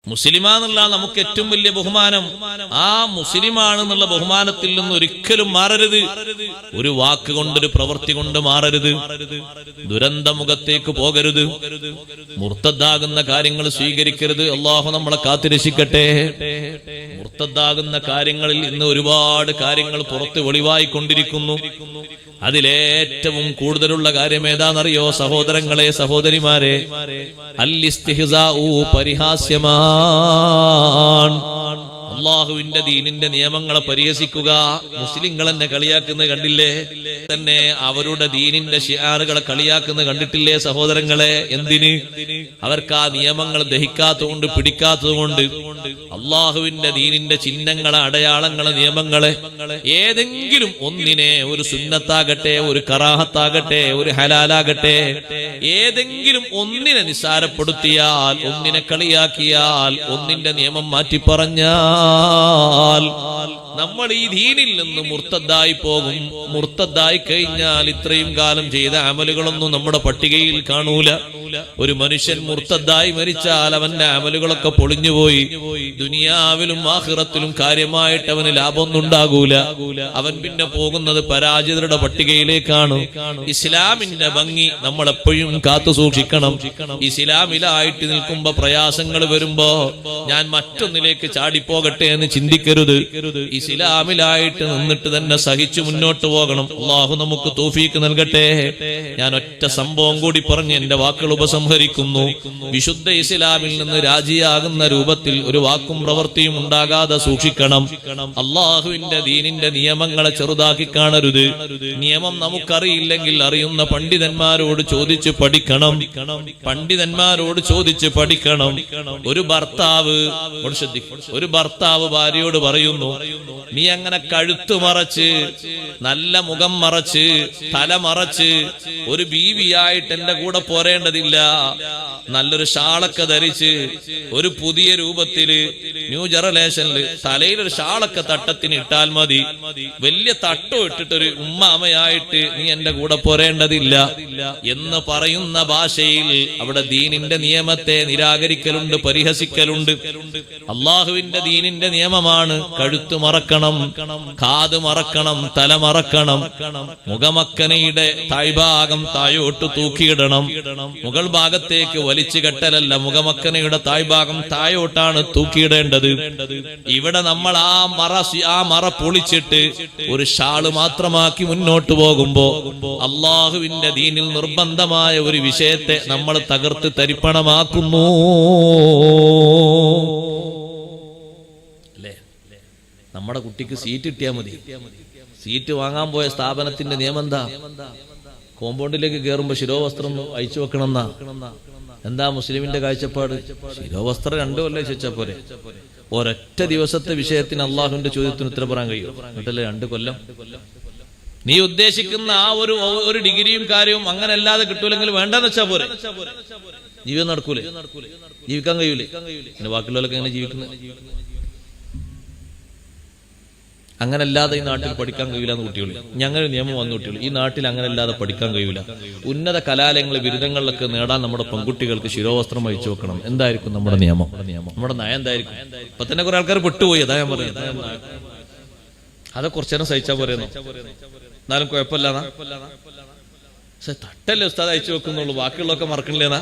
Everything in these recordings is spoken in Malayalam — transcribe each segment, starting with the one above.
മുസ്ലിമാന്നുള്ള നമുക്ക് ഏറ്റവും വലിയ ബഹുമാനം ആ മുസ്ലിമാണെന്നുള്ള ബഹുമാനത്തിൽ നിന്ന് ഒരിക്കലും മാറരുത്. ഒരു വാക്ക് കൊണ്ടൊരു പ്രവൃത്തി കൊണ്ട് മാറരുത്. ദുരന്തമുഖത്തേക്ക് പോകരുത്. മുർത്തദ്ദാകുന്ന കാര്യങ്ങൾ സ്വീകരിക്കരുത്. അള്ളാഹു നമ്മളെ കാത്തുരക്ഷിക്കട്ടെ. മുർത്തദ്ദാകുന്ന കാര്യങ്ങളിൽ ഇന്ന് ഒരുപാട് കാര്യങ്ങൾ പുറത്ത് വെളിവായിക്കൊണ്ടിരിക്കുന്നു. അതിലേറ്റവും കൂടുതലുള്ള കാര്യം ഏതാണെന്നറിയോ സഹോദരങ്ങളെ, സഹോദരിമാരെ? അൽ-ഇസ്തിഹ്സാഉ, പരിഹാസ്യമാണ്. അള്ളാഹുവിന്റെ ദീനിന്റെ നിയമങ്ങളെ പരിഹസിക്കുക. മുസ്ലിങ്ങൾ എന്നെ കളിയാക്കുന്നത് കണ്ടില്ലേ? തന്നെ അവരുടെ ദീനിന്റെ ശിആറുകളെ കളിയാക്കുന്നത് കണ്ടിട്ടില്ലേ സഹോദരങ്ങളെ? എന്തിന്? അവർക്ക് ആ നിയമങ്ങൾ ദഹിക്കാത്തതുകൊണ്ട്, പിടിക്കാത്തതുകൊണ്ട്. അള്ളാഹുവിന്റെ ദീനിന്റെ ചിഹ്നങ്ങളെ, അടയാളങ്ങളെ, നിയമങ്ങളെ ഏതെങ്കിലും ഒന്നിനെ, ഒരു സുന്നത്താകട്ടെ, ഒരു കറാഹത്താകട്ടെ, ഒരു ഹലാലാകട്ടെ, ഏതെങ്കിലും ഒന്നിനെ നിസ്സാരപ്പെടുത്തിയാൽ, ഒന്നിനെ കളിയാക്കിയാൽ, ഒന്നിന്റെ നിയമം മാറ്റിപ്പറഞ്ഞാൽ നമ്മൾ ഈ ദീനിൽ നിന്ന് മുർത്തദ്ദായി പോകും. മുർത്തദ്ദായി കഴിഞ്ഞാൽ ഇത്രയും കാലം ചെയ്ത അമലുകളൊന്നും നമ്മുടെ പട്ടികയിൽ കാണൂല. ഒരു മനുഷ്യൻ മുർത്തദ്ദായി മരിച്ചാൽ അവന്റെ അമലുകളൊക്കെ പൊളിഞ്ഞുപോയി. ദുനിയാവിലും ആഖിറത്തിലും കാര്യമായിട്ട് അവന് ലാഭമൊന്നും ഉണ്ടാകൂല. അവൻ പിന്നെ പോകുന്നത് പരാജിതരുടെ പട്ടികയിലേക്കാണ്. ഇസ്ലാമിന്റെ ഭംഗി നമ്മൾ എപ്പോഴും കാത്തു സൂക്ഷിക്കണം. ഇസ്ലാമിലായിട്ട് നിൽക്കുമ്പോ പ്രയാസങ്ങൾ വരുമ്പോ ഞാൻ മറ്റൊന്നിലേക്ക് ചാടിപ്പോകട്ടെ എന്ന് ചിന്തിക്കരുത്. ഇസ്ലാമിലായിട്ട് നിന്നിട്ട് തന്നെ സഹിച്ചു മുന്നോട്ട് പോകണം. അള്ളാഹു നമുക്ക് തൗഫീഖ് നൽകട്ടെ. ഞാൻ ഒറ്റ സംഭവം കൂടി പറഞ്ഞ് എന്റെ വാക്കുകൾ ഉപസംഹരിക്കുന്നു. വിശുദ്ധ ഇസ്ലാമിൽ നിന്ന് രാജിയാകുന്ന രൂപത്തിൽ ഒരു വാക്കും പ്രവൃത്തിയും ഉണ്ടാകാതെ സൂക്ഷിക്കണം. അള്ളാഹുവിന്റെ ദീനിന്റെ നിയമങ്ങളെ ചെറുതാക്കി കാണരുത്. നിയമം നമുക്കറിയില്ലെങ്കിൽ അറിയുന്ന പണ്ഡിതന്മാരോട് ചോദിച്ച് പഠിക്കണം. പണ്ഡിതന്മാരോട് ചോദിച്ച് പഠിക്കണം. ഒരു ഭർത്താവ് ഭാര്യയോട് പറയുന്നു, നീ അങ്ങനെ കഴുത്തു മറച്ച്, നല്ല മുഖം മറച്ച്, തല മറച്ച് ഒരു ബീവിയായിട്ട് എന്റെ കൂടെ പോരേണ്ടതില്ല. നല്ലൊരു ഷാളൊക്കെ ധരിച്ച്, ഒരു പുതിയ രൂപത്തില്, ന്യൂ ജനറേഷനില് തലയിലൊരു ഷാളൊക്കെ തട്ടത്തിന് ഇട്ടാൽ മതി. വലിയ തട്ടോ ഇട്ടിട്ടൊരു ഉമ്മാമയായിട്ട് നീ എന്റെ കൂടെ പോരേണ്ടതില്ല എന്ന് പറയുന്ന ഭാഷയിൽ അവിടെ ദീനിന്റെ നിയമത്തെ നിരാകരിക്കലുണ്ട്, പരിഹസിക്കലുണ്ട്. അള്ളാഹുവിന്റെ ദീനിന്റെ നിയമമാണ് കഴുത്തു മറക്കണം, കാത് മറക്കണം, തല മറക്കണം. മുഖമക്കനയുടെ താഴ്ഭാഗം താഴോട്ട് തൂക്കിയിടണം. മുകൾ ഭാഗത്തേക്ക് വലിച്ചു കെട്ടലല്ല, മുഖമക്കനയുടെ താഴ്ഭാഗം താഴോട്ടാണ് തൂക്കിയിടേണ്ടത്. ഇവിടെ നമ്മൾ ആ മറ പൊളിച്ചിട്ട് ഒരു ഷാള് മാത്രമാക്കി മുന്നോട്ട് പോകുമ്പോ അള്ളാഹുവിന്റെ ദീനിൽ നിർബന്ധമായ ഒരു വിഷയത്തെ നമ്മൾ തകർത്ത് തരിപ്പണമാക്കുന്നു. നമ്മുടെ കുട്ടിക്ക് സീറ്റ് കിട്ടിയാൽ മതി. സീറ്റ് വാങ്ങാൻ പോയ സ്ഥാപനത്തിന്റെ നിയമം എന്താ? കോമ്പൗണ്ടിലേക്ക് കയറുമ്പോ ശിരോവസ്ത്രം അയച്ചു വെക്കണമെന്നാ. എന്താ മുസ്ലിമിന്റെ കാഴ്ചപ്പാട്? ശിരോവസ്ത്രം 2 കൊല്ലം ചോദിച്ചാ പോരെ? ഒരൊറ്റ ദിവസത്തെ വിഷയത്തിന് അള്ളാഹുവിന്റെ ചോദ്യത്തിന് ഉത്തരം പറയാൻ കഴിയും? എന്നിട്ടല്ലേ 2 കൊല്ലം? നീ ഉദ്ദേശിക്കുന്ന ആ ഒരു ഡിഗ്രിയും കാര്യവും അങ്ങനെ അല്ലാതെ കിട്ടൂലെങ്കിൽ വേണ്ടെന്ന് വെച്ചാ പോരെ? ജീവിതം നടക്കൂലേ? ജീവിക്കാൻ കഴിയൂലേ? പിന്നെ ബാക്കിയുള്ളവരൊക്കെ എങ്ങനെ ജീവിക്കുന്നത്? അങ്ങനെ അല്ലാതെ ഈ നാട്ടിൽ പഠിക്കാൻ കഴിയില്ല എന്ന് കുട്ടികൾ. ഞങ്ങൾ നിയമം വന്നു കുട്ടികൾ, ഈ നാട്ടിൽ അങ്ങനെ അല്ലാതെ പഠിക്കാൻ കഴിയില്ല. ഉന്നത കലാലയങ്ങൾ, ബിരുദങ്ങളിലൊക്കെ നേടാൻ നമ്മുടെ പെൺകുട്ടികൾക്ക് ശിരോവസ്ത്രം അയച്ചു വെക്കണം. എന്തായിരിക്കും നമ്മുടെ നിയമം? നമ്മുടെ നയം എന്തായിരിക്കും? ഇപ്പൊ തന്നെ കുറെ ആൾക്കാർ പെട്ടുപോയി. അതാ ഞാൻ പറയുന്നത്. അത് കുറച്ചു നേരം സഹിച്ചാൽ പോരെന്നോ? എന്നാലും കുഴപ്പമില്ലാന്നാ. പക്ഷെ തട്ടല്ലേ ഉസ്താദ് അയച്ചു വെക്കുന്നുള്ളൂ, ബാക്കിയുള്ളതൊക്കെ മറക്കണില്ലേന്നാ?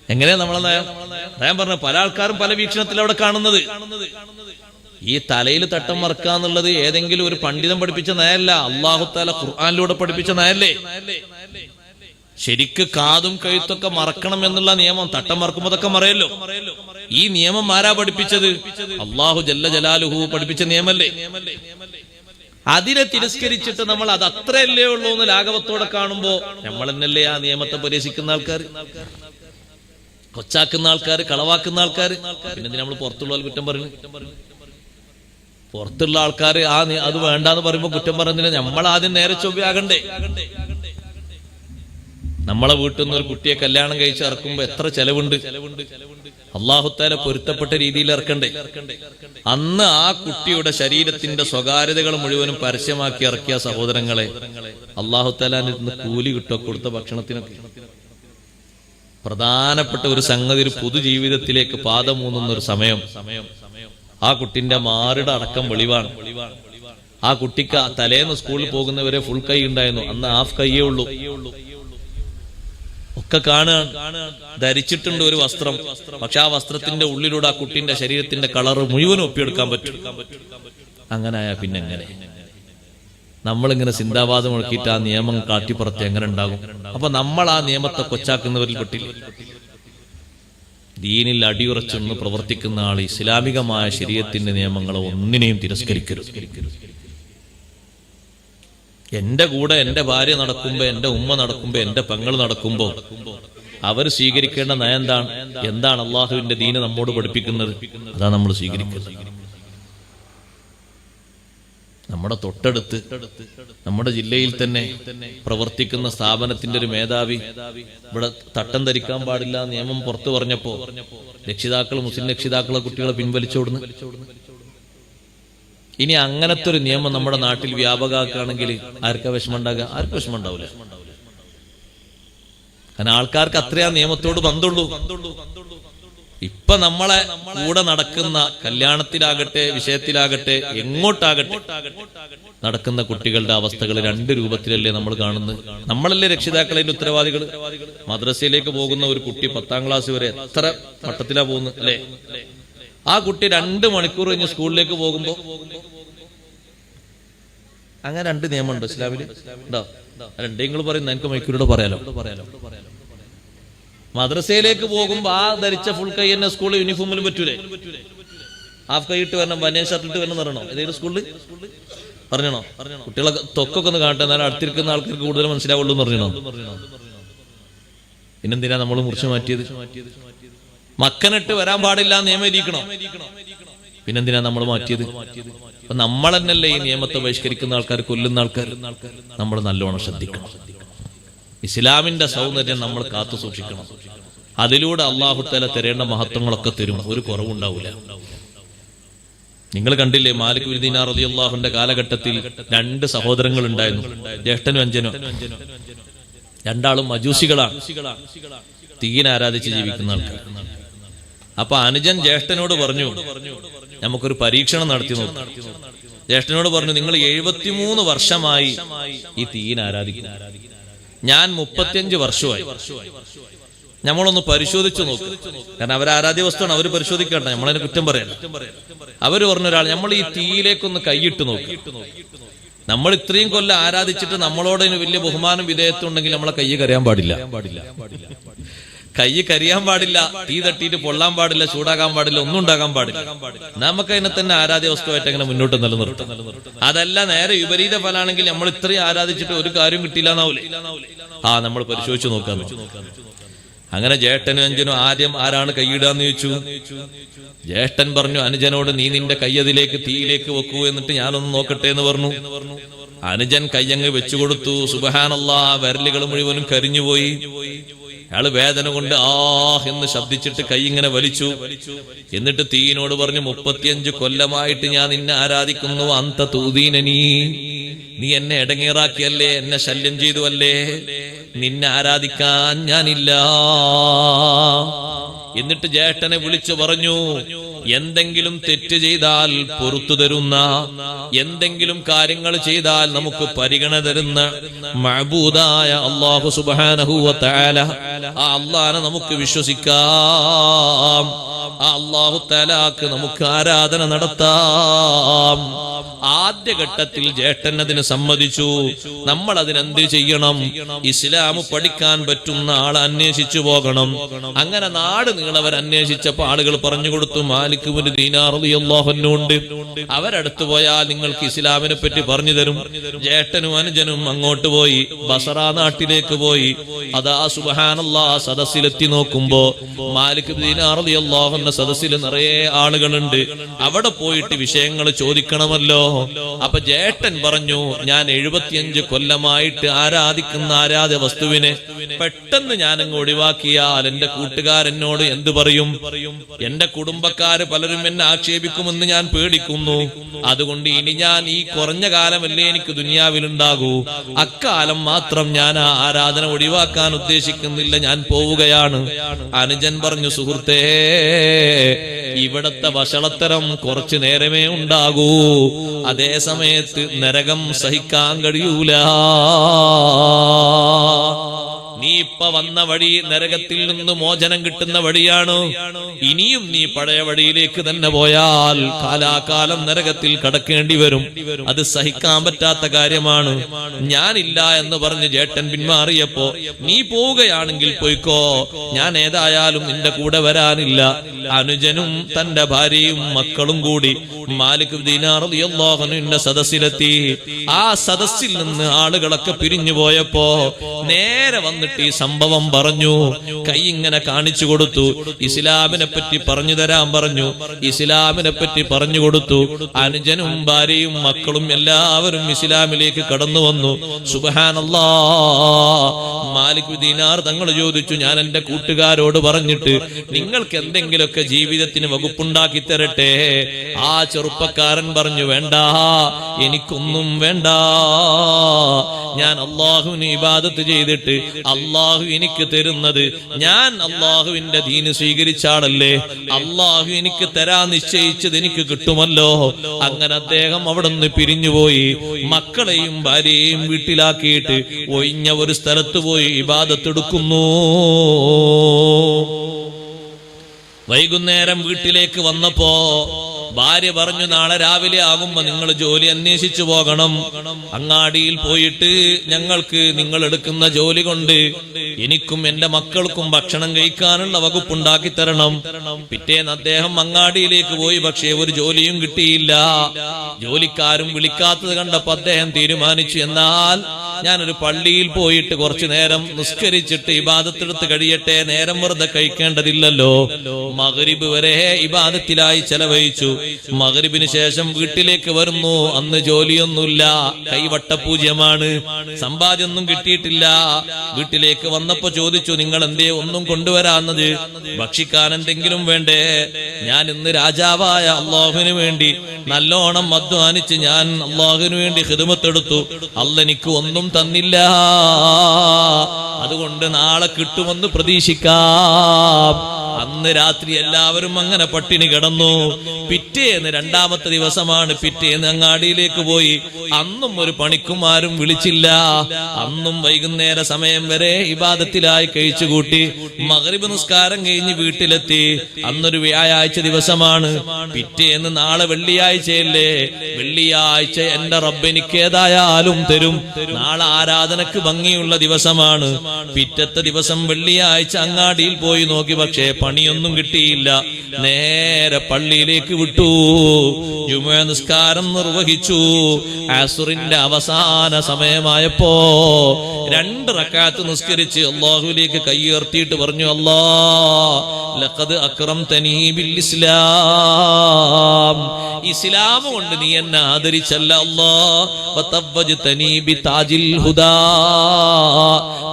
എങ്ങനെയാ നമ്മളെ നയം? ഞാൻ പറഞ്ഞ പല ആൾക്കാരും പല വീക്ഷണത്തിൽ അവിടെ കാണുന്നത്. ഈ തലയിൽ തട്ടം മറക്കാന്നുള്ളത് ഏതെങ്കിലും ഒരു പണ്ഡിതൻ പഠിപ്പിച്ച നയല്ല, അല്ലാഹു തആല ഖുർആനിലൂടെ പഠിപ്പിച്ച നയല്ലേ. ശരിക്ക് കാതും കഴുത്തൊക്കെ മറക്കണം എന്നുള്ള നിയമം തട്ടം മറക്കുമ്പോ അതൊക്കെ മറയല്ലോ. ഈ നിയമം ആരാ പഠിപ്പിച്ചത്? അല്ലാഹു ജല്ല ജലാലുഹു പഠിപ്പിച്ച നിയമല്ലേ. അതിനെ തിരസ്കരിച്ചിട്ട് നമ്മൾ അത് അത്രയല്ലേ ഉള്ളൂ എന്ന് ലാഘവത്തോടെ കാണുമ്പോ നമ്മൾ തന്നെയല്ലേ ആ നിയമത്തെ പരിഹസിക്കുന്ന ആൾക്കാർ, കൊച്ചാക്കുന്ന ആൾക്കാർ, കളവാക്കുന്ന ആൾക്കാർ. പിന്നെ നമ്മൾ പുറത്തുള്ള കുറ്റം പറയുന്നു. പുറത്തുള്ള ആൾക്കാർ അത് വേണ്ടാന്ന് പറയുമ്പോ കുറ്റം പറയുന്നില്ല. നമ്മൾ ആദ്യം നേരെ ചൊവ്വയാകണ്ടേ? നമ്മളെ വീട്ടിൽ നിന്ന് ഒരു കുട്ടിയെ കല്യാണം കഴിച്ച് ഇറക്കുമ്പോ എത്ര ചെലവുണ്ട്? അല്ലാഹു തആല പൊരുത്തപ്പെട്ട രീതിയിൽ ഇറക്കണ്ടേ? അന്ന് ആ കുട്ടിയുടെ ശരീരത്തിന്റെ സ്വകാര്യതകൾ മുഴുവനും പരസ്യമാക്കി ഇറക്കിയ സഹോദരങ്ങളെ, അല്ലാഹു തആല കൂലി കിട്ടോ കൊടുത്ത ഭക്ഷണത്തിനൊക്കെ? പ്രധാനപ്പെട്ട ഒരു സംഗതി, ഒരു പൊതുജീവിതത്തിലേക്ക് പാദമൂന്നുന്ന ഒരു സമയം. ആ കുട്ടിന്റെ മാറിടെ അടക്കം വെളിവാണ്. ആ കുട്ടിക്ക് തലേന്ന് സ്കൂളിൽ പോകുന്നവരെ ഫുൾ കൈ ഉണ്ടായിരുന്നു, അന്ന് ഹാഫ് കൈയേ ഉള്ളൂ. ഒക്കെ കാണുക, ധരിച്ചിട്ടുണ്ട് ഒരു വസ്ത്രം, പക്ഷെ ആ വസ്ത്രത്തിന്റെ ഉള്ളിലൂടെ ആ കുട്ടിന്റെ ശരീരത്തിന്റെ കളറ് മുഴുവനും ഒപ്പിയെടുക്കാൻ പറ്റും. അങ്ങനെ ആയാ പിന്നെ എങ്ങനെ? നമ്മളിങ്ങനെ സിന്ദാബാദ് മുഴക്കിയിട്ട് ആ നിയമം കാട്ടിപ്പുറത്ത് എങ്ങനെ ഉണ്ടാകും? അപ്പൊ നമ്മൾ ആ നിയമത്തെ കൊച്ചാക്കുന്നവരിൽ പെട്ടില്ല. ദീനിൽ അടിയുറച്ചൊന്ന് പ്രവർത്തിക്കുന്ന ആൾ ഇസ്ലാമികമായ ശരീഅത്തിന്റെ നിയമങ്ങളെ ഒന്നിനെയും തിരസ്കരിക്കരുത്. എന്റെ കൂടെ എന്റെ ഭാര്യ നടക്കുമ്പോ, എന്റെ ഉമ്മ നടക്കുമ്പോ, എന്റെ പെങ്ങൾ നടക്കുമ്പോ അവർ സ്വീകരിക്കേണ്ട നയം എന്താണ് അള്ളാഹുവിന്റെ ദീന് നമ്മോട് പഠിപ്പിക്കുന്നത്? അതാ നമ്മൾ സ്വീകരിക്കുന്നത്. നമ്മുടെ തൊട്ടടുത്ത് നമ്മുടെ ജില്ലയിൽ തന്നെ പ്രവർത്തിക്കുന്ന സ്ഥാപനത്തിന്റെ ഒരു മേധാവി ഇവിടെ തട്ടം ധരിക്കാൻ പാടില്ല നിയമം പുറത്തു പറഞ്ഞപ്പോ മുസ്ലിം രക്ഷിതാക്കളെ കുട്ടികളെ പിൻവലിച്ചോടുന്നു. ഇനി അങ്ങനത്തെ ഒരു നിയമം നമ്മുടെ നാട്ടിൽ വ്യാപകമാക്കുകയാണെങ്കിൽ ആർക്കാ വിഷമം ഉണ്ടാകുക? ആർക്കും വിഷമം ഉണ്ടാവില്ല. കാരണം ആൾക്കാർക്ക് അത്രയാ നിയമത്തോട് ബന്ധമുള്ളൂ. ഇപ്പൊ നമ്മളെ കൂടെ നടക്കുന്ന കല്യാണത്തിലാകട്ടെ, വിഷയത്തിലാകട്ടെ, എങ്ങോട്ടാകട്ടെ നടക്കുന്ന കുട്ടികളുടെ അവസ്ഥകൾ രണ്ട് രൂപത്തിലല്ലേ നമ്മൾ കാണുന്നത്. നമ്മളല്ലേ രക്ഷിതാക്കളെ ഉത്തരവാദികൾ. മദ്രസയിലേക്ക് പോകുന്ന ഒരു കുട്ടി 10ാം ക്ലാസ് വരെ എത്ര മട്ടത്തിലാ പോകുന്നത് അല്ലേ? ആ കുട്ടി 2 മണിക്കൂർ കഴിഞ്ഞ് സ്കൂളിലേക്ക് പോകുമ്പോ അങ്ങനെ 2 നിയമമുണ്ടോ ഇസ്ലാമില്? ഉണ്ടോ? രണ്ടെങ്കിലും പറയുന്ന എനിക്ക് മൈക്കൂരോട് പറയാലോ. മദ്രസയിലേക്ക് പോകുമ്പോ ആ ധരിച്ച ഫുൾ കൈ തന്നെ സ്കൂളിൽ യൂണിഫോമിലും പറ്റൂലേ? ഹാഫ് കൈ ഇട്ട് വരണം, ബനിയൻ ഷർട്ട് ഇട്ട് വരണം പറയണോ? ഏതെങ്കിലും സ്കൂളിൽ പറഞ്ഞണോ? കുട്ടികളെ തൊക്കൊക്കെ ഒന്ന് കാണട്ടെ, എന്നാലും അടുത്തിരിക്കുന്ന ആൾക്കാർക്ക് കൂടുതൽ മനസ്സിലാവുള്ളൂ എന്ന് പറഞ്ഞോ? പിന്നെന്തിനാ നമ്മൾ മുറിച്ചു മാറ്റിയത്? മക്കനിട്ട് വരാൻ പാടില്ല നിയമം ഇരിക്കണം, പിന്നെന്തിനാ നമ്മൾ മാറ്റിയത്? അപ്പൊ നമ്മൾ തന്നെയല്ലേ ഈ നിയമത്തെ ബഹിഷ്കരിക്കുന്ന ആൾക്കാർ, കൊല്ലുന്ന ആൾക്കാർ. നമ്മൾ നല്ലോണം ശ്രദ്ധിക്കണം. ഇസ്ലാമിന്റെ സൗന്ദര്യം നമ്മൾ കാത്തു സൂക്ഷിക്കണം. അതിലൂടെ അല്ലാഹു തആല തരേണ്ട മഹത്വങ്ങളൊക്കെ തരും, ഒരു കുറവുണ്ടാവില്ല. നിങ്ങൾ കണ്ടില്ലേ, മാലിക് ബിൻ ദീനാർ റളിയല്ലാഹു അൻഹുവിന്റെ കാലഘട്ടത്തിൽ 2 സഹോദരങ്ങൾ ഉണ്ടായിരുന്നു, ജ്യേഷ്ഠനും അനുജനും. രണ്ടാളും മജൂസികളാണ്, തീയിനെ ആരാധിച്ച് ജീവിക്കുന്ന ആൾക്കാർ. അപ്പൊ അനുജൻ ജ്യേഷ്ഠനോട് പറഞ്ഞു, നമുക്കൊരു പരീക്ഷണം നടത്തി നോക്കും. ജ്യേഷ്ഠനോട് പറഞ്ഞു, നിങ്ങൾ 73 വർഷമായി ഈ തീയിനെ ആരാധിക്കുന്നു, ഞാൻ 35 വർഷമായി. നമ്മളൊന്ന് പരിശോധിച്ചു നോക്കും. കാരണം അവർ ആരാധ്യ വസ്തുവാണ്, അവർ പരിശോധിക്കണ്ട, നമ്മളതിനെ കുറ്റം പറയല്ല. അവര് പറഞ്ഞ ഒരാൾ, നമ്മൾ ഈ തീയിലേക്കൊന്ന് കൈയിട്ട് നോക്കും. നമ്മൾ ഇത്രയും കൊല്ലം ആരാധിച്ചിട്ട് നമ്മളോട് വലിയ ബഹുമാനം വിധേയത്വം ഉണ്ടെങ്കിൽ നമ്മളെ കൈ കരയാൻ പാടില്ല. കൈ കരിയാൻ പാടില്ല, തീ തട്ടിയിട്ട് പൊള്ളാൻ പാടില്ല, ചൂടാകാൻ പാടില്ല, ഒന്നും ഉണ്ടാകാൻ പാടില്ല. നമുക്ക് അതിനെ തന്നെ ആരാധ്യ വസ്തുവായിട്ട് അങ്ങനെ മുന്നോട്ട് നിലനിർത്തും. അതല്ല നേരെ വിപരീത ഫലാണെങ്കിൽ നമ്മൾ ഇത്രയും ആരാധിച്ചിട്ട് ഒരു കാര്യം കിട്ടിയില്ല എന്നാവൂലേ? നമ്മൾ പരിശോധിച്ചു നോക്കാന്ന്. അങ്ങനെ ജ്യേഷ്ഠനും അനുജനും ആദ്യം ആരാണ് കൈയിടാന്ന് ചോദിച്ചു. ജ്യേഷ്ഠൻ പറഞ്ഞു, അനുജനോട് നീ നിന്റെ കയ്യതിലേക്ക് തീയിലേക്ക് വെക്കൂ, എന്നിട്ട് ഞാനൊന്ന് നോക്കട്ടെ എന്ന് പറഞ്ഞു. അനുജൻ കയ്യങ്ങ് വെച്ചുകൊടുത്തു. സുബ്ഹാനല്ലാഹ്, വിരലുകൾ മുഴുവനും കരിഞ്ഞുപോയി. അയാള് വേദന കൊണ്ട് എന്ന് ശബ്ദിച്ചിട്ട് കൈ ഇങ്ങനെ വലിച്ചു. എന്നിട്ട് തീയിനോട് പറഞ്ഞു, 35 കൊല്ലമായിട്ട് ഞാൻ നിന്നെ ആരാധിക്കുന്നു, അന്ത തൂദീനനീ, നീ എന്നെ ഇടങ്ങേറാക്കിയല്ലേ, എന്നെ ശല്യം ചെയ്തു അല്ലേ, നിന്നെ ആരാധിക്കാൻ ഞാനില്ല. എന്നിട്ട് ജ്യേഷ്ഠനെ വിളിച്ചു പറഞ്ഞു, എന്തെങ്കിലും തെറ്റ് ചെയ്താൽ പൊറുത്തു തരുന്ന, എന്തെങ്കിലും കാര്യങ്ങൾ ചെയ്താൽ നമുക്ക് പരിഗണന തരുന്ന മഅബൂദായ അല്ലാഹു സുബ്ഹാനഹു വ തആല, ആ അല്ലാഹനെ നമുക്ക് വിശ്വസിക്കാം, ആ അല്ലാഹു തആലക്ക് നമുക്ക് ആരാധന നടത്താം. ആദ്യഘട്ടത്തിൽ ജ്യേഷ്ഠൻ അതിന് സമ്മതിച്ചു. നമ്മൾ അതിനെന്ത് ചെയ്യണം? ഇസ്ലാം പഠിക്കാൻ പറ്റുന്ന ആളെ അന്വേഷിച്ചു പോകണം. അങ്ങനെ നാട് നീളവർ അന്വേഷിച്ചപ്പോ ആളുകൾ പറഞ്ഞു കൊടുത്തു, മാലിക് ബിൻ ദീനാർ റളിയല്ലാഹു അൻഹു ഉണ്ട്, അവരടുത്ത് പോയാൽ നിങ്ങൾക്ക് ഇസ്ലാമിനെ പറ്റി പറഞ്ഞു തരും. ജ്യേഷ്ഠനും അനുജനും അങ്ങോട്ട് പോയി, ബസറ നാട്ടിലേക്ക് പോയി. അതാ സുബ്ഹാനല്ലാഹ്, സദസ്സിലെത്തി നോക്കുമ്പോ മാലിക് ബിൻ ദീനാർ റളിയല്ലാഹു അൻഹു സദസ്സിൽ നിറയെ ആളുകളുണ്ട്. അവിടെ പോയിട്ട് വിഷയങ്ങൾ ചോദിക്കണമല്ലോ. അപ്പൊ ജേട്ടൻ പറഞ്ഞു, ഞാൻ 75 കൊല്ലമായിട്ട് ആരാധിക്കുന്ന ആരാധ്യ വസ്തുവിനെ പെട്ടെന്ന് ഞാനങ്ങ് ഒഴിവാക്കിയാൽ എന്റെ കൂട്ടുകാരെന്നോട് എന്ത് പറയും? എന്റെ കുടുംബക്കാര് പലരും എന്നെ ആക്ഷേപിക്കുമെന്ന് ഞാൻ പേടിക്കുന്നു. അതുകൊണ്ട് ഇനി ഞാൻ ഈ കുറഞ്ഞ കാലമല്ലേ എനിക്ക് ദുനിയാവിലുണ്ടാകൂ, അക്കാലം മാത്രം ഞാൻ ആ ആരാധന ഒഴിവാക്കാൻ ഉദ്ദേശിക്കുന്നില്ല, ഞാൻ പോവുകയാണ്. അനുജൻ പറഞ്ഞു, സുഹൃത്തേ, ഇവിടത്തെ വഷളത്തരം കുറച്ചു നേരമേ ഉണ്ടാകൂ, അതേ സമയത്ത് നരകം സഹിക്കാൻ കഴിയൂല. നീ ഇപ്പൊ വന്ന വഴി നരകത്തിൽ നിന്ന് മോചനം കിട്ടുന്ന വഴിയാണ്. ഇനിയും നീ പഴയ വഴിയിലേക്ക് തന്നെ പോയാൽ കാലാകാലം നരകത്തിൽ കടക്കേണ്ടി വരും. അത് സഹിക്കാൻ പറ്റാത്ത കാര്യമാണ്. ഞാനില്ല എന്ന് പറഞ്ഞ് ജേട്ടൻ പിന്മാറിയപ്പോ, നീ പോവുകയാണെങ്കിൽ പോയിക്കോ, ഞാൻ ഏതായാലും നിന്റെ കൂടെ വരാനില്ല. അനുജനും തന്റെ ഭാര്യയും മക്കളും കൂടി മാലിക് ദീനാർ റളിയല്ലാഹു അൻഹുവിന്റെ സദസ്സിലെത്തി. ആ സദസ്സിൽ നിന്ന് ആളുകളൊക്കെ പിരിഞ്ഞു പോയപ്പോ നേരെ വന്നിട്ട് ഈ സംഭവം പറഞ്ഞു, കൈ ഇങ്ങനെ കാണിച്ചു കൊടുത്തു. ഇസ്ലാമിനെ പറ്റി പറഞ്ഞു തരാൻ പറഞ്ഞു. ഇസ്ലാമിനെ പറ്റി പറഞ്ഞു കൊടുത്തു. അനുജനും ഭാര്യയും മക്കളും എല്ലാവരും ഇസ്ലാമിലേക്ക് കടന്നു വന്നു. സുബ്ഹാനല്ലാഹ്. മാലിക് ദീനാർ തങ്ങൾ ചോദിച്ചു, ഞാൻ എന്റെ കൂട്ടുകാരോട് പറഞ്ഞിട്ട് നിങ്ങൾക്ക് എന്തെങ്കിലുമൊക്കെ ജീവിതത്തിന് വകുപ്പുണ്ടാക്കി തരട്ടെ? ആ ചെറുപ്പക്കാരൻ പറഞ്ഞു, വേണ്ട, എനിക്കൊന്നും വേണ്ട. ഞാൻ അള്ളാഹുവിന് ഇബാദത്ത് ചെയ്തിട്ട് അള്ളാഹു എനിക്ക് തരുന്നത്, ഞാൻ അള്ളാഹുവിന്റെ ദീന് സ്വീകരിച്ചാളല്ലേ, അള്ളാഹു എനിക്ക് തരാൻ നിശ്ചയിച്ചത് എനിക്ക് കിട്ടുമല്ലോ. അങ്ങനെ അദ്ദേഹം അവിടെ നിന്ന് പിരിഞ്ഞുപോയി. മക്കളെയും ഭാര്യയെയും വീട്ടിലാക്കിയിട്ട് ഒഴിഞ്ഞ ഒരു സ്ഥലത്ത് പോയി ഇബാദത്തെടുക്കുന്നു. വൈകുന്നേരം വീട്ടിലേക്ക് വന്നപ്പോ ഭാര്യ പറഞ്ഞു, നാളെ രാവിലെ ആകുമ്പോ നിങ്ങൾ ജോലി അന്വേഷിച്ചു പോകണം. അങ്ങാടിയിൽ പോയിട്ട് ഞങ്ങൾക്ക് നിങ്ങൾ എടുക്കുന്ന ജോലി കൊണ്ട് എനിക്കും എന്റെ മക്കൾക്കും ഭക്ഷണം കഴിക്കാനുള്ള വകുപ്പുണ്ടാക്കി തരണം. പിറ്റേന്ന് അദ്ദേഹം അങ്ങാടിയിലേക്ക് പോയി. പക്ഷേ ഒരു ജോലിയും കിട്ടിയില്ല. ജോലിക്കാരും വിളിക്കാത്തത് കണ്ടപ്പോ അദ്ദേഹം തീരുമാനിച്ചു, എന്നാൽ ഞാനൊരു പള്ളിയിൽ പോയിട്ട് കുറച്ചു നേരം നിസ്കരിച്ചിട്ട് ഇബാദത്തെടുത്ത് കഴിയട്ടെ, നേരം വെറുതെ കഴിക്കേണ്ടതില്ലല്ലോ. മഗ്രിബ് വരെ ഇബാദത്തിലായി ചെലവഴിച്ചു. മഗ്രിബിന് ശേഷം വീട്ടിലേക്ക് വരുന്നു. അന്ന് ജോലിയൊന്നുമില്ല, കൈവട്ടപൂജ്യമാണ്, സമ്പാദ്യമൊന്നും കിട്ടിയിട്ടില്ല. വീട്ടിലേക്ക് വന്നപ്പോ ചോദിച്ചു, നിങ്ങൾ എന്തേ ഒന്നും കൊണ്ടുവരാന്നത്? ഭക്ഷിക്കാൻ എന്തെങ്കിലും വേണ്ടേ? ഞാൻ ഇന്ന് രാജാവായ അള്ളാഹുവിന് വേണ്ടി നല്ലോണം അധ്വാനിച്ച് ഞാൻ അള്ളാഹുവിന് വേണ്ടി ഖിദ്മത്തെടുത്തു. അല്ലാഹ് എനിക്ക് ഒന്നും തന്നില്ല. അതുകൊണ്ട് നാളെ കിട്ടുമെന്ന് പ്രതീക്ഷിക്കാം. അന്ന് രാത്രി എല്ലാവരും അങ്ങനെ പട്ടിണി കിടന്നു. പിറ്റേന്ന് രണ്ടാമത്തെ ദിവസമാണ്. പിറ്റേന്ന് അങ്ങാടിയിലേക്ക് പോയി. അന്നും ഒരു പണിക്കുമാരും വിളിച്ചില്ല. അന്നും വൈകുന്നേര സമയം വരെ ഇബാദത്തിലായി കഴിച്ചുകൂട്ടി. മഗ്രിബ് നിസ്കാരം കഴിഞ്ഞ് വീട്ടിലെത്തി. അന്നൊരു വ്യാഴാഴ്ച ദിവസമാണ്. പിറ്റേന്ന് നാളെ വെള്ളിയാഴ്ചയല്ലേ, വെള്ളിയാഴ്ച എന്റെ റബ്ബ് എനിക്ക് ഏതായാലും തരും. നാളെ ആരാധനക്ക് ഭംഗിയുള്ള ദിവസമാണ്. പിറ്റത്തെ ദിവസം വെള്ളിയാഴ്ച അങ്ങാടിയിൽ പോയി നോക്കി. പക്ഷേ പണിയൊന്നും കിട്ടിയില്ല. നേരെ പള്ളിയിലേക്ക് വിട്ടു. ജുമുഅ നിസ്കാരം നിർവഹിച്ചു. അസ്റിന്റെ അവസാന സമയമായപ്പോ 2 റക്അത്ത് നിസ്കരിച്ച് അല്ലാഹുവിലേക്ക് കൈയുയർത്തിയിട്ട് പറഞ്ഞു, അല്ലാഹ് ലഖദ് അക്രംതനീ ബിൽ ഇസ്ലാം, ഇസ്ലാം കൊണ്ട് നീ എന്നെ ആദരിച്ചല്ല അല്ലാഹ്. വതവ്വജ്തനീ ബിതാജിൽ ഹുദാ,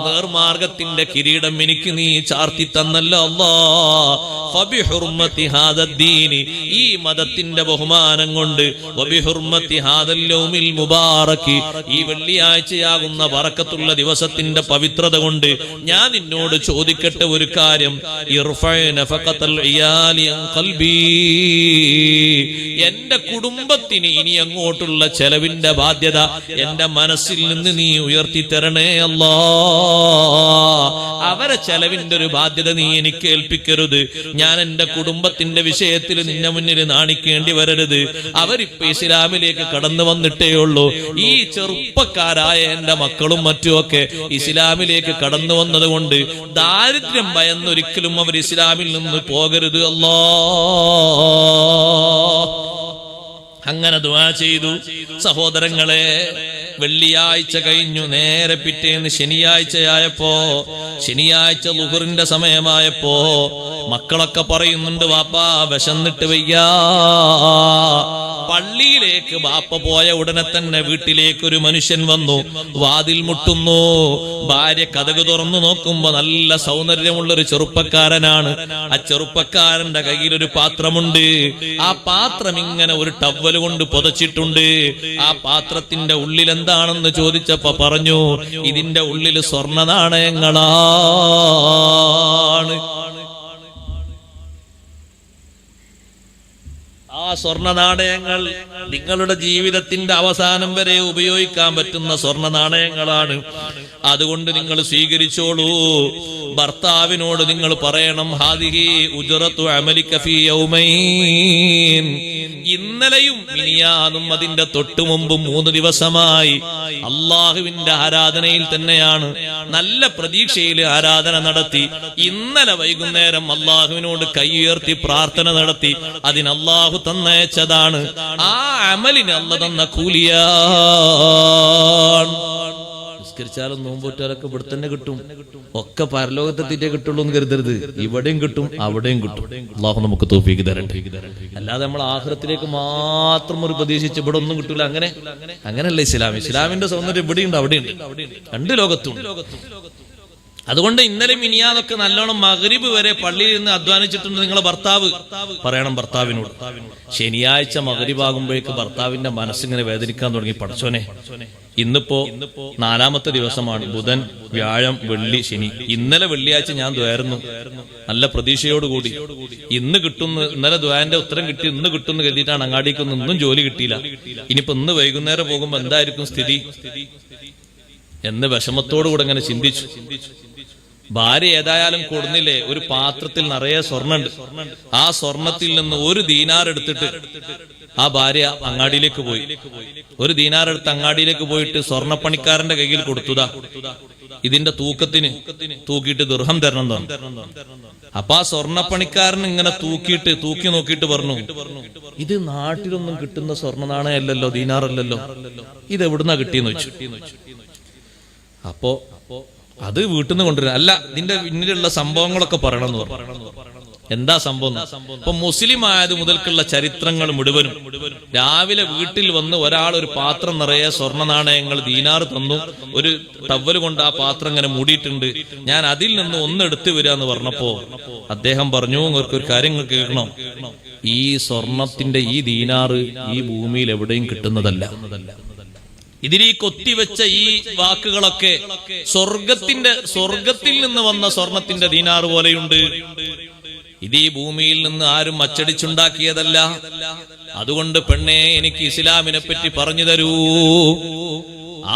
നേർമാർഗത്തിന്റെ കിരീടം എനിക്ക് നീ ചാർത്തി തന്നല്ലോ അല്ലാഹ്. ഫബിഹുർമതി ഹാദദ്ദീൻ, ഈ മതത്തിന്റെ ബഹുമാനം കൊണ്ട്, വബിഹുർമതി ഹാദൽ യൗമിൽ മുബാറക്, ഈ വെള്ളിയാഴ്ചയാകുന്ന ബറക്കത്തുള്ള ദിവസത്തിന്റെ പവിത്രത കൊണ്ട് ഞാൻ നിന്നോട് ചോദിക്കട്ടെ ഒരു കാര്യം. ഇർഫഅ നഫഖതൽ ഇയാലി അൻ ഖൽബി, എന്റെ കുടുംബത്തിന് ഇനി അങ്ങോട്ടുള്ള ചെലവിന്റെ ബാധ്യത എന്റെ മനസ്സിൽ നിന്ന് നീ ഉയർത്തി തരണേ അല്ലാഹ്. അവരെ ചെലവിന്റെ ഒരു ബാധ്യത നീ എനിക്ക് ഏൽപ്പിക്കരുത്. ഞാൻ എന്റെ കുടുംബത്തിന്റെ വിഷയത്തിൽ നിന്നെ മുന്നിൽ നാണിക്കേണ്ടി വരരുത്. അവരിപ്പോ ഇസ്ലാമിലേക്ക് കടന്നു വന്നിട്ടേ ഉള്ളൂ. ഈ ചെറുപ്പക്കാരായ എന്റെ മക്കളും മറ്റുമൊക്കെ ഇസ്ലാമിലേക്ക് കടന്നു വന്നത് കൊണ്ട് ദാരിദ്ര്യം ഭയന്നൊരിക്കലും അവർ ഇസ്ലാമിൽ നിന്ന് പോകരുത് അല്ലാഹ്. അങ്ങനെ ദുആ ചെയ്തു. സഹോദരങ്ങളെ, വെള്ളിയാഴ്ച കഴിഞ്ഞു, നേരെ പിറ്റേന്ന് ശനിയാഴ്ചയായപ്പോ, ശനിയാഴ്ച ളുഹറിന്റെ സമയമായപ്പോ മക്കളൊക്കെ പറയുന്നുണ്ട്, വാപ്പാ വിശന്നിട്ട് വയ്യാ. പള്ളിയിലേക്ക് ബാപ്പ പോയ ഉടനെ തന്നെ വീട്ടിലേക്ക് ഒരു മനുഷ്യൻ വന്നു, വാതിൽ മുട്ടുന്നു. ഭാര്യ കതക് തുറന്നു നോക്കുമ്പോ നല്ല സൗന്ദര്യമുള്ളൊരു ചെറുപ്പക്കാരനാണ്. ആ ചെറുപ്പക്കാരന്റെ കയ്യിൽ ഒരു പാത്രമുണ്ട്. ആ പാത്രം ഇങ്ങനെ ഒരു ടവ്വല് കൊണ്ട് പുതച്ചിട്ടുണ്ട്. ആ പാത്രത്തിന്റെ ഉള്ളിൽ എന്താണെന്ന് ചോദിച്ചപ്പോ പറഞ്ഞു, ഇതിന്റെ ഉള്ളിൽ സ്വർണ്ണ നാണയങ്ങളാണ്. ആ സ്വർണ്ണ നാണയങ്ങൾ നിങ്ങളുടെ ജീവിതത്തിന്റെ അവസാനം വരെ ഉപയോഗിക്കാൻ പറ്റുന്ന സ്വർണ്ണ നാണയങ്ങളാണ്. അതുകൊണ്ട് നിങ്ങൾ സ്വീകരിച്ചോളൂ. ഭർത്താവിനോട് നിങ്ങൾ പറയണം, ഹാദിഹി ഉജ്റത്തു അമലിക ഫീ യൗമൈൻ. ഇന്നലെയും മിനിയാന്നും അതിന്റെ തൊട്ടു മുമ്പും 3 ദിവസമായി അള്ളാഹുവിന്റെ ആരാധനയിൽ തന്നെയാണ്. നല്ല പ്രതീക്ഷയിൽ ആരാധന നടത്തി. ഇന്നലെ വൈകുന്നേരം അള്ളാഹുവിനോട് കൈയുയർത്തി പ്രാർത്ഥന നടത്തി. അതിന് അള്ളാഹു തന്നയച്ചതാണ്. ആ അമലിന് അല്ല തന്ന കൂലിയാണ്. നിസ്കരിച്ചാലും നോമ്പോറ്റാലൊക്കെ ഇവിടെ തന്നെ കിട്ടും. ഒക്കെ പരലോകത്തെത്തിയിട്ടേ കിട്ടുള്ളൂ എന്ന് കരുതരുത്. ഇവിടെയും കിട്ടും, അവിടെയും കിട്ടും. അള്ളാഹു നമുക്ക് തൗഫീഖ് തരട്ടെ. അല്ലാതെ നമ്മൾ ആഖിറത്തിലേക്ക് മാത്രം ഒരു പ്രതീക്ഷിച്ച് ഇവിടെ ഒന്നും കിട്ടൂല, അങ്ങനെയല്ല ഇസ്ലാം. ഇസ്ലാമിന്റെ സൗന്ദര്യം ഇവിടെയുണ്ട്, അവിടെയുണ്ട്, രണ്ട് ലോകത്തും. അതുകൊണ്ട് ഇന്നലെ മിനിയാന്നൊക്കെ നല്ലോണം മഗ്രിബ് വരെ പള്ളിയിൽ നിന്ന് അധ്വാനിച്ചിട്ടുണ്ട് നിങ്ങളെ ഭർത്താവ്. പറയണം ഭർത്താവിനോട്. ശനിയാഴ്ച മഗ്രിബാകുമ്പോഴേക്ക് ഭർത്താവിന്റെ മനസ്സിങ്ങനെ വേദനിക്കാൻ തുടങ്ങി. പടച്ചോനെ, ഇന്നിപ്പോ 4ാമത്തെ ദിവസമാണ്. ബുധൻ, വ്യാഴം, വെള്ളി, ശനി. ഇന്നലെ വെള്ളിയാഴ്ച ഞാൻ ദ്വാരുന്നു നല്ല പ്രതീക്ഷയോടുകൂടി. ഇന്ന് കിട്ടുന്നു, ഇന്നലെ ദ്വാന്റെ ഉത്തരം കിട്ടി, ഇന്ന് കിട്ടുന്നു കരുതിയിട്ടാണ് അങ്ങാടിക്കൊന്നും ഒന്നും ജോലി കിട്ടിയില്ല. ഇനിയിപ്പോ ഇന്ന് വൈകുന്നേരം പോകുമ്പോ എന്തായിരിക്കും സ്ഥിതി എന്ന് വിഷമത്തോടുകൂടെ ഇങ്ങനെ ചിന്തിച്ചു. ഭാര്യ ഏതായാലും കൊടുന്നില്ലേ, ഒരു പാത്രത്തിൽ നിറയെ സ്വർണ്ണുണ്ട്. ആ സ്വർണത്തിൽ നിന്ന് 1 ദീനാർ എടുത്തിട്ട് ആ ഭാര്യ അങ്ങാടിയിലേക്ക് പോയി. 1 ദീനാർ എടുത്ത് അങ്ങാടിയിലേക്ക് പോയിട്ട് സ്വർണ്ണപ്പണിക്കാരന്റെ കയ്യിൽ കൊടുത്തുതാ, ഇതിന്റെ തൂക്കത്തിന് തൂക്കിയിട്ട് ദിർഹം തരണം തന്നു. അപ്പൊ ആ സ്വർണ്ണപ്പണിക്കാരൻ ഇങ്ങനെ തൂക്കി നോക്കിയിട്ട് പറഞ്ഞു, ഇത് നാട്ടിലൊന്നും കിട്ടുന്ന സ്വർണ്ണ നാണയല്ലല്ലോ, ദീനാറല്ലല്ലോ, ഇത് എവിടുന്നാ കിട്ടിയെന്ന് വെച്ചു. അപ്പോ അത് വീട്ടിൽ നിന്ന് കൊണ്ടുവരാൻ അല്ല, ഇതിന്റെ പിന്നിലുള്ള സംഭവങ്ങളൊക്കെ പറയണമെന്ന് പറഞ്ഞു. എന്താ സംഭവം? ഇപ്പൊ മുസ്ലിം ആയത് മുതൽക്കുള്ള ചരിത്രങ്ങൾ മുഴുവനും രാവിലെ വീട്ടിൽ വന്ന് ഒരാൾ ഒരു പാത്രം നിറയെ സ്വർണ്ണ നാണയങ്ങൾ ദീനാർ തന്നു. ഒരു ടവ്വല് കൊണ്ട് ആ പാത്രം ഇങ്ങനെ മൂടിയിട്ടുണ്ട്, ഞാൻ അതിൽ നിന്ന് ഒന്നെടുത്ത് വരിക എന്ന് പറഞ്ഞപ്പോ അദ്ദേഹം പറഞ്ഞു, ഒരു കാര്യം കേൾക്കണം, ഈ സ്വർണത്തിന്റെ ഈ ദീനാറ് ഈ ഭൂമിയിൽ എവിടെയും കിട്ടുന്നതല്ല. ഇതിൽ ഈ കൊത്തിവെച്ച ഈ വാക്കുകളൊക്കെ സ്വർഗത്തിൽ നിന്ന് വന്ന സ്വർണത്തിന്റെ ദീനാർ പോലെയുണ്ട്. ഇത് ഈ ഭൂമിയിൽ നിന്ന് ആരും അച്ചടിച്ചുണ്ടാക്കിയതല്ല. അതുകൊണ്ട് പെണ്ണേ, എനിക്ക് ഇസ്ലാമിനെ പറ്റി പറഞ്ഞു തരൂ.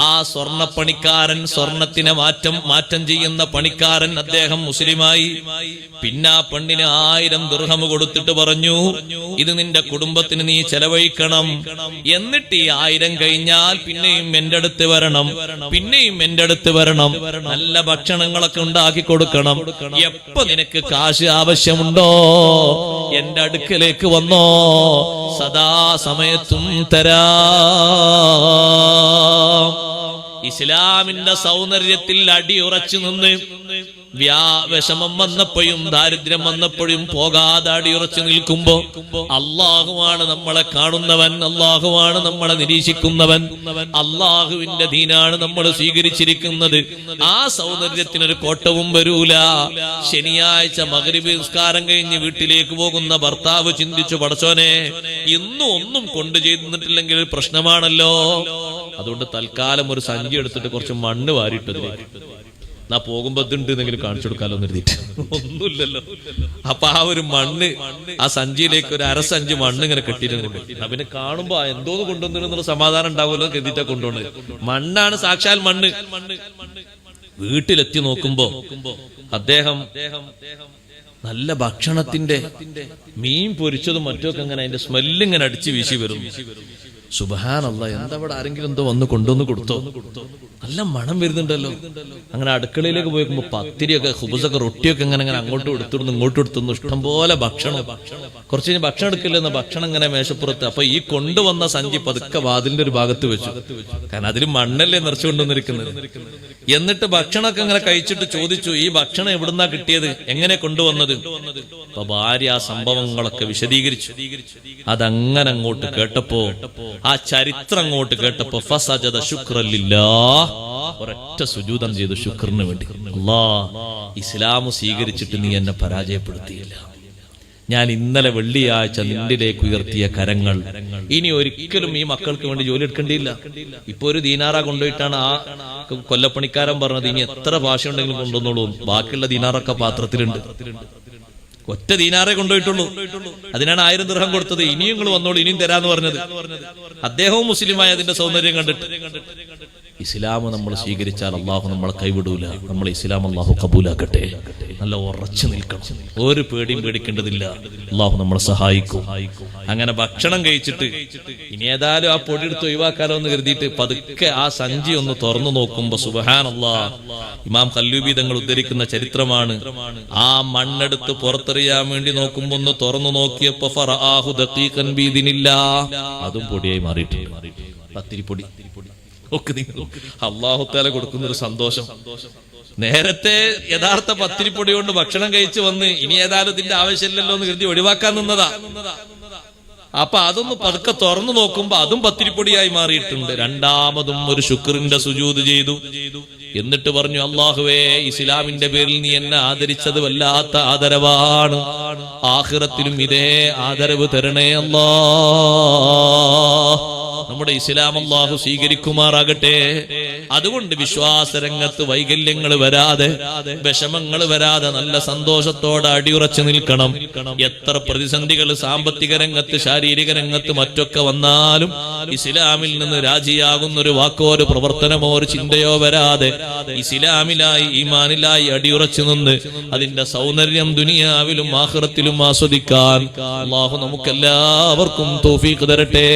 ആ സ്വർണപ്പണിക്കാരൻ, സ്വർണത്തിനെ മാറ്റം ചെയ്യുന്ന പണിക്കാരൻ, അദ്ദേഹം മുസ്ലിമായി. പിന്നെ ആ പെണ്ണിന് 1000 ദിർഹം കൊടുത്തിട്ട് പറഞ്ഞു, ഇത് നിന്റെ കുടുംബത്തിന് നീ ചെലവഴിക്കണം. എന്നിട്ട് ഈ 1000 കഴിഞ്ഞാൽ പിന്നെയും എന്റെ അടുത്ത് വരണം, പിന്നെയും എന്റെ അടുത്ത് വരണം. നല്ല ഭക്ഷണങ്ങളൊക്കെ ഉണ്ടാക്കി കൊടുക്കണം. എപ്പോ നിനക്ക് കാശ് ആവശ്യമുണ്ടോ എന്റെ അടുക്കലേക്ക് വന്നോ, സദാ സമയത്തും തരാം. ഇസ്ലാമിന്റെ സൗന്ദര്യത്തിൽ അടിയുറച്ചു നിന്ന് വിഷമം വന്നപ്പോഴും ദാരിദ്ര്യം വന്നപ്പോഴും പോകാതെ അടിയുറച്ചു നിൽക്കുമ്പോ അള്ളാഹുവാണ് നമ്മളെ കാണുന്നവൻ, അള്ളാഹുവാണ് നമ്മളെ നിരീക്ഷിക്കുന്നവൻ, അള്ളാഹുവിന്റെ ദീനാണ് നമ്മൾ സ്വീകരിച്ചിരിക്കുന്നത്. ആ സൗന്ദര്യത്തിനൊരു കോട്ടവും വരൂല. ശനിയാഴ്ച മഗ്രിബ് നിസ്കാരം കഴിഞ്ഞ് വീട്ടിലേക്ക് പോകുന്ന ഭർത്താവ് ചിന്തിച്ചു, പടച്ചോനെ, ഇന്നും ഒന്നും കൊണ്ടു ചെയ്തിട്ടില്ലെങ്കിൽ പ്രശ്നമാണല്ലോ. അതുകൊണ്ട് തൽക്കാലം ഒരു സഞ്ചി എടുത്തിട്ട് കുറച്ച് മണ്ണ് വാരിയിട്ടതിലേക്ക് നാ പോകുമ്പോ ഇതുണ്ടെന്നെങ്കിലും കാണിച്ചു കൊടുക്കാലോ എന്ന് എഴുതിയിട്ട് ഒന്നുമില്ലല്ലോ. അപ്പൊ ആ ഒരു മണ്ണ് ആ സഞ്ചിയിലേക്ക് ഒരു അരസഞ്ചി മണ്ണ് ഇങ്ങനെ കെട്ടിയിട്ടുണ്ട്. പിന്നെ കാണുമ്പോ എന്തോന്ന് കൊണ്ടുവന്നിരുന്നുള്ള സമാധാനം ഉണ്ടാവുമല്ലോ കരുതിയിട്ടാ കൊണ്ടുപോകുന്നത്. മണ്ണാണ്, സാക്ഷാൽ മണ്ണ്. വീട്ടിലെത്തി നോക്കുമ്പോ അദ്ദേഹം നല്ല ഭക്ഷണത്തിന്റെ മീൻ പൊരിച്ചതും മറ്റൊക്കെ ഇങ്ങനെ അതിന്റെ സ്മെല്ലിങ്ങനെ അടിച്ചു വീശി വരും. സുബ്ഹാനല്ലാഹ്, എന്താ ഇവിടെ ആരെങ്കിലും എന്തോ വന്ന് കൊണ്ടുവന്ന് കൊടുത്തോ? നല്ല മണം വരുന്നുണ്ടല്ലോ. അങ്ങനെ അടുക്കളയിലേക്ക് പോയിക്കുമ്പോ പത്തിരിയൊക്കെ ഹുബുസൊക്കെ റൊട്ടിയൊക്കെ ഇങ്ങനെ അങ്ങോട്ടും എടുത്തിടുന്നു ഇങ്ങോട്ടും എടുത്തുന്നു, ഇഷ്ടംപോലെ ഭക്ഷണം. കുറച്ച് കഴിഞ്ഞ് ഭക്ഷണം എടുക്കില്ലെന്ന് ഭക്ഷണം ഇങ്ങനെ മേശപ്പുറത്ത്. അപ്പൊ ഈ കൊണ്ടുവന്ന സഞ്ചി പതുക്കെ വാതിലിന്റെ ഒരു ഭാഗത്ത് വെച്ചു, കാരണം അതിൽ മണ്ണല്ലേ നിറച്ചു കൊണ്ടുവന്നിരിക്കുന്നത്. എന്നിട്ട് ഭക്ഷണമൊക്കെ ഇങ്ങനെ കഴിച്ചിട്ട് ചോദിച്ചു, ഈ ഭക്ഷണം എവിടുന്നാ കിട്ടിയത്, എങ്ങനെ കൊണ്ടുവന്നത്? അപ്പൊ ഭാര്യ ആ സംഭവങ്ങളൊക്കെ വിശദീകരിച്ചു. അതങ്ങനെ അങ്ങോട്ട് കേട്ടപ്പോ, ആ ചരിത്രം അങ്ങോട്ട് കേട്ടപ്പോ ഫസജദ ശുക്രൻ ലില്ലാഹ്, ഒരൊറ്റ സുജൂദം ചെയ്തു ശുക്രിന് വേണ്ടി. അല്ലാഹ്, ഇസ്ലാം സ്വീകരിച്ചിട്ട് നീ എന്നെ പരാജയപ്പെടുത്തിയില്ല. ഞാൻ ഇന്നലെ വെള്ളിയാഴ്ച നിന്നിലേക്ക് ഉയർത്തിയ കരങ്ങൾ ഇനി ഒരിക്കലും ഈ മക്കൾക്ക് വേണ്ടി ജോലി എടുക്കേണ്ടിയില്ല. ഇപ്പൊ ഒരു ദീനാറ കൊണ്ടുപോയിട്ടാണ് ആ കൊല്ലപ്പണിക്കാരൻ പറഞ്ഞത്, ഇനി എത്ര ഭാഷ ഉണ്ടെങ്കിലും കൊണ്ടുവന്നോളൂ, ബാക്കിയുള്ള ദീനാറൊക്കെ പാത്രത്തിലുണ്ട്. ഒറ്റ ദീനാറേ കൊണ്ടുപോയിട്ടുള്ളൂ, അതിനാണ് 1000 ദിർഹം കൊടുത്തത്. ഇനിയും നിങ്ങൾ വന്നോളൂ, ഇനിയും തരാന്ന് പറഞ്ഞത്. അദ്ദേഹവും മുസ്ലിമായ അതിന്റെ സൗന്ദര്യം കണ്ടിട്ട്. ഇസ്ലാം നമ്മൾ സ്വീകരിച്ചാൽ അള്ളാഹു നമ്മളെ കൈവിടൂല. നമ്മൾ ഇസ്ലാം അള്ളാഹു കബൂലാക്കട്ടെ. നല്ല ഉറച്ചു നിൽക്കണം, ഒരു പേടിയും പേടിക്കേണ്ടതില്ല. അള്ളാഹു നമ്മളെ സഹായിക്കും. അങ്ങനെ ഭക്ഷണം കഴിച്ചിട്ട് ഇനി ഏതായാലും ആ പൊടി എടുത്ത് ഒഴിവാക്കാലോ എന്ന് കരുതിയിട്ട് പതുക്കെ ആ സഞ്ചി ഒന്ന് തുറന്നു നോക്കുമ്പോ സുബ്ഹാനല്ലാഹ്, ഇമാം ഖല്ലൂബി തങ്ങൾ ഉദ്ധരിക്കുന്ന ചരിത്രമാണ്. ആ മണ്ണെടുത്ത് പുറത്തെറിയാൻ വേണ്ടി നോക്കുമ്പോ ഒന്ന് തുറന്നു നോക്കിയപ്പോ ഫറആഹു ദഖീഖൻ ബിദിനില്ലാഹ്, അതും പൊടിയായി മാറിയിട്ടുണ്ട്. പത്തിരിപ്പൊടി ഒക്കെ അല്ലാഹു തആല കൊടുക്കുന്ന ഒരു സന്തോഷം. നേരത്തെ യഥാർത്ഥ പത്തിരിപ്പൊടി കൊണ്ട് ഭക്ഷണം കഴിച്ചു വന്ന് ഇനി ഏതായാലും ഇതിന്റെ ആവശ്യമില്ലല്ലോ എന്ന് കരുതി ഒഴിവാക്കാൻ നിന്നതാ. അപ്പൊ അതൊന്ന് പതുക്കെ തുറന്നു നോക്കുമ്പോ അതും പത്തിരിപ്പൊടിയായി മാറിയിട്ടുണ്ട്. രണ്ടാമതും ഒരു ശുക്രിന്റെ സുജൂദ് ചെയ്തു. എന്നിട്ട് പറഞ്ഞു, അല്ലാഹുവേ, ഇസ്ലാമിന്റെ പേരിൽ നീ എന്നെ ആദരിച്ചത് വല്ലാത്ത ആദരവാണ്. ആഖിറത്തിലും ഇതേ ആദരവ് തരണേ അല്ലാഹ്. നമ്മുടെ ഇസ്ലാം അല്ലാഹു സ്വീകരിക്കുമാറാകട്ടെ. അതുകൊണ്ട് വിശ്വാസരംഗത്ത് വൈകല്യങ്ങൾ വരാതെ, വിഷമങ്ങൾ വരാതെ നല്ല സന്തോഷത്തോടെ അടിയുറച്ചു നിൽക്കണം. എത്ര പ്രതിസന്ധികൾ സാമ്പത്തിക രംഗത്ത്, ശാരീരിക രംഗത്ത് മറ്റൊക്കെ വന്നാലും ഇസ്ലാമിൽ നിന്ന് രാജിയാകുന്ന ഒരു വാക്കോ ഒരു പ്രവർത്തനമോ ഒരു ചിന്തയോ വരാതെ ഇസ്ലാമിലായി ഈമാനിലായി അടിയുറച്ചു നിന്ന് അതിന്റെ സൗന്ദര്യം ദുനിയാവിലും ആഖിറത്തിലും ആസ്വദിക്കാൻ അല്ലാഹു നമുക്കെല്ലാവർക്കും തൗഫീഖ് തരട്ടെ.